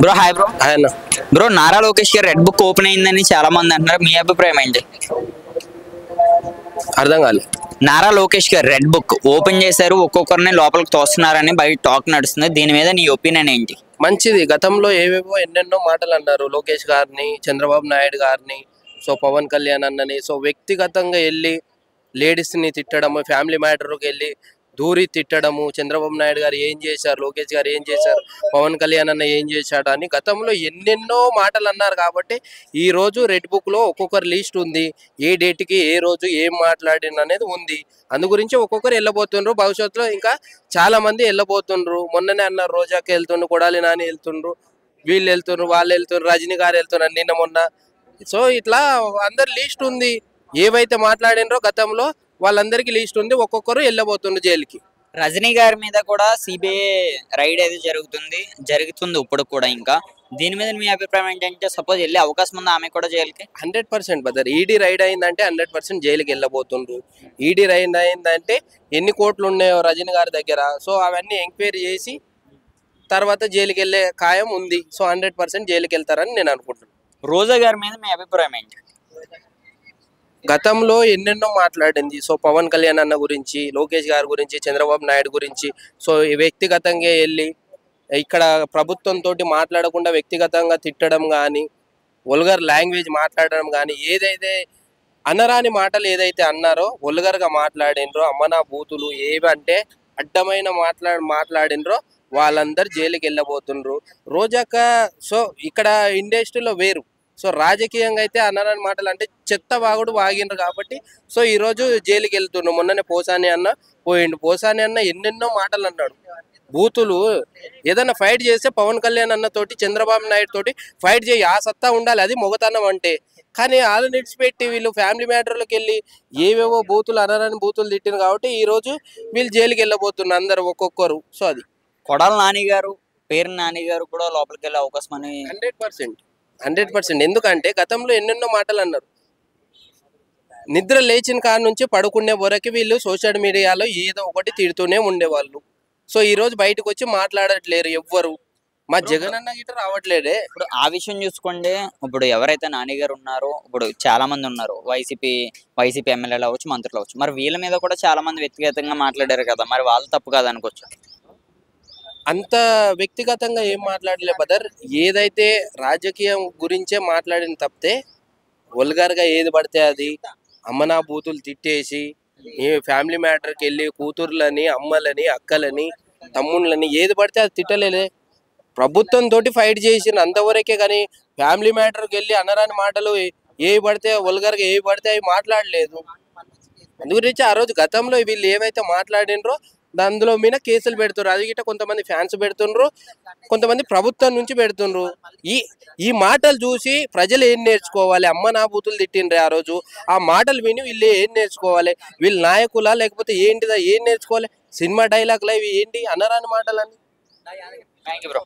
Bro hi bro. ఆయన bro Nara Lokesh గారు red book open అయిందని చాలా మంది అంటున్నారు, మీ అభిప్రాయం ఏంటి? అర్థం కాలే. నారా లోకేష్ గారు రెడ్ బుక్ ఓపెన్ చేశారు, ఒక్కొక్కరిని లోపలికి తోస్తున్నారని బయట టాక్ నడుస్తుంది. దీని మీద నీ ఒపీనియన్ ఏంటి? మంచిది. గతంలో ఏవేవో ఎన్నెన్నో మాటలు అన్నారు లోకేష్ గారిని, చంద్రబాబు నాయుడు గారిని, సో పవన్ కళ్యాణ్ అన్నని. సో వ్యక్తిగతంగా వెళ్ళి లేడీస్ని తిట్టడము, ఫ్యామిలీ మ్యాటర్కి వెళ్ళి దూరి తిట్టడము, చంద్రబాబు నాయుడు గారు ఏం చేశారు, లోకేష్ గారు ఏం చేశారు, పవన్ కళ్యాణ్ అన్న ఏం చేశాడు అని గతంలో ఎన్నెన్నో మాటలు అన్నారు. కాబట్టి ఈ రోజు రెడ్ బుక్లో ఒక్కొక్కరు లిస్ట్ ఉంది, ఏ డేట్కి ఏ రోజు ఏం మాట్లాడిన అనేది ఉంది. అందు గురించి ఒక్కొక్కరు వెళ్ళబోతుండ్రు. భవిష్యత్తులో ఇంకా చాలా మంది వెళ్ళబోతుండ్రు. మొన్ననే అన్నారు రోజాకి వెళ్తుండ్రు, కొడాలి నాని వెళ్తుండ్రు, వీళ్ళు వెళ్తుండ్రు, వాళ్ళు వెళ్తుండ్రు, రజనీ గారు వెళ్తున్నారు నిన్న మొన్న. సో ఇట్లా అందరు లిస్ట్ ఉంది. ఏవైతే మాట్లాడినరో గతంలో వాళ్ళందరికీ లిస్ట్ ఉంది. ఒక్కొక్కరు వెళ్ళబోతుండ్రు జైలుకి. రజనీ గారి మీద కూడా సిబిఐ రైడ్ అయితే జరుగుతుంది ఇప్పుడు కూడా. ఇంకా దీని మీద మీ అభిప్రాయం ఏంటంటే, సపోజ్ వెళ్ళే అవకాశం ఉంది ఆమె కూడా జైలుకి? 100% బదర్. ఈడీ రైడ్ అయిందంటే 100% జైలుకి వెళ్ళబోతుండ్రు. ఈడీ రైడ్ అయిందంటే ఎన్ని కోట్లు ఉన్నాయో రజనీ గారి దగ్గర, సో అవన్నీ ఎంక్వైరీ చేసి తర్వాత జైలుకి వెళ్ళే ఖాయం ఉంది. సో 100% జైలుకి వెళ్తారని నేను అనుకుంటున్నాను. రోజా గారి మీద మీ అభిప్రాయం ఏంటి? గతంలో ఎన్నెన్నో మాట్లాడింది. సో పవన్ కళ్యాణ్ అన్న గురించి, లోకేష్ గారి గురించి, చంద్రబాబు నాయుడు గురించి. సో వ్యక్తిగతంగా వెళ్ళి ఇక్కడ ప్రభుత్వంతో మాట్లాడకుండా వ్యక్తిగతంగా తిట్టడం కానీ, వల్గర్ లాంగ్వేజ్ మాట్లాడడం కానీ, ఏదైతే అనరాని మాటలు ఏదైతే అన్నారో, వల్గర్గా మాట్లాడినరో, అమ్మనా బూతులు ఏవంటే అడ్డమైన మాట్లాడినరో వాళ్ళందరూ జైలుకి వెళ్ళబోతుండ్రు. రోజాక సో ఇక్కడ ఇండస్ట్రీలో వేరు, సో రాజకీయంగా అయితే అనరాని మాటలు అంటే చెత్త వాగుడు వాగిండ్రు. కాబట్టి సో ఈరోజు జైలుకి వెళ్తుండ్రు. మొన్ననే పోసాని అన్న పోయిండు. పోసాని అన్న ఎన్నెన్నో మాటలు అన్నాడు, బూతులు. ఏదైనా ఫైట్ చేస్తే పవన్ కళ్యాణ్ అన్న తోటి, చంద్రబాబు నాయుడు తోటి ఫైట్ చేయి, ఆ సత్తా ఉండాలి, అది మొగతనం అంటే. కానీ వాళ్ళని విడిచిపెట్టి వీళ్ళు ఫ్యామిలీ మ్యాటర్లోకి వెళ్ళి ఏవేవో బూతులు, అనరాని బూతులు తిట్టిన కాబట్టి ఈరోజు వీళ్ళు జైలుకి వెళ్ళబోతున్నారు అందరు ఒక్కొక్కరు. సో అది కొడాలి నాని గారు, పేరు నాని గారు కూడా లోపలికి వెళ్ళే అవకాశం అని 100%. ఎందుకంటే గతంలో ఎన్నెన్నో మాటలు అన్నారు. నిద్ర లేచిన కాడ నుంచి పడుకునే వరకు వీళ్ళు సోషల్ మీడియాలో ఏదో ఒకటి తిడుతూనే ఉండేవాళ్ళు. సో ఈ రోజు బయటకు వచ్చి మాట్లాడట్లేరు ఎవ్వరు. మా జగన్ అన్న గిట్ట రావట్లేదే. ఇప్పుడు ఆ విషయం చూసుకోండి. ఇప్పుడు ఎవరైతే నాని గారు ఉన్నారో, ఇప్పుడు చాలా మంది ఉన్నారు, వైసీపీ ఎమ్మెల్యేలు అవ్వచ్చు, మంత్రులు అవ్వచ్చు. మరి వీళ్ళ మీద కూడా చాలా మంది వ్యక్తిగతంగా మాట్లాడారు కదా, మరి వాళ్ళు తప్పు కాదు అనుకోవచ్చు? అంత వ్యక్తిగతంగా ఏం మాట్లాడలే బదర్. ఏదైతే రాజకీయం గురించే మాట్లాడిన తప్పితే వల్గర్గా ఏది పడితే అది అమ్మనా బూతులు తిట్టేసి, ఏ ఫ్యామిలీ మ్యాటర్కి వెళ్ళి కూతుర్లని, అమ్మలని, అక్కలని, తమ్ముళ్ళని ఏది పడితే అది తిట్టలేదే. ప్రభుత్వంతో ఫైట్ చేసిన అంతవరకే, కానీ ఫ్యామిలీ మ్యాటర్కి వెళ్ళి అనరాని మాటలు ఏవి పడితే వల్గర్గా ఏవి పడితే అవి మాట్లాడలేదు. అందు గురించి ఆ రోజు గతంలో వీళ్ళు ఏవైతే మాట్లాడినరో అందులో మీద కేసులు పెడుతున్నారు. అది గిట్ట కొంతమంది ఫ్యాన్స్ పెడుతుండ్రు, కొంతమంది ప్రభుత్వం నుంచి పెడుతుండ్రు. ఈ ఈ మాటలు చూసి ప్రజలు ఏం నేర్చుకోవాలి? అమ్మ నా బూతులు తిట్టిండ్రే ఆ రోజు, ఆ మాటలు విని వీళ్ళు ఏం నేర్చుకోవాలి? వీళ్ళు నాయకులా లేకపోతే ఏంటిదా? ఏం నేర్చుకోవాలి? సినిమా డైలాగ్లా ఇవి ఏంటి? అనరాని మాటలని. Thank you bro.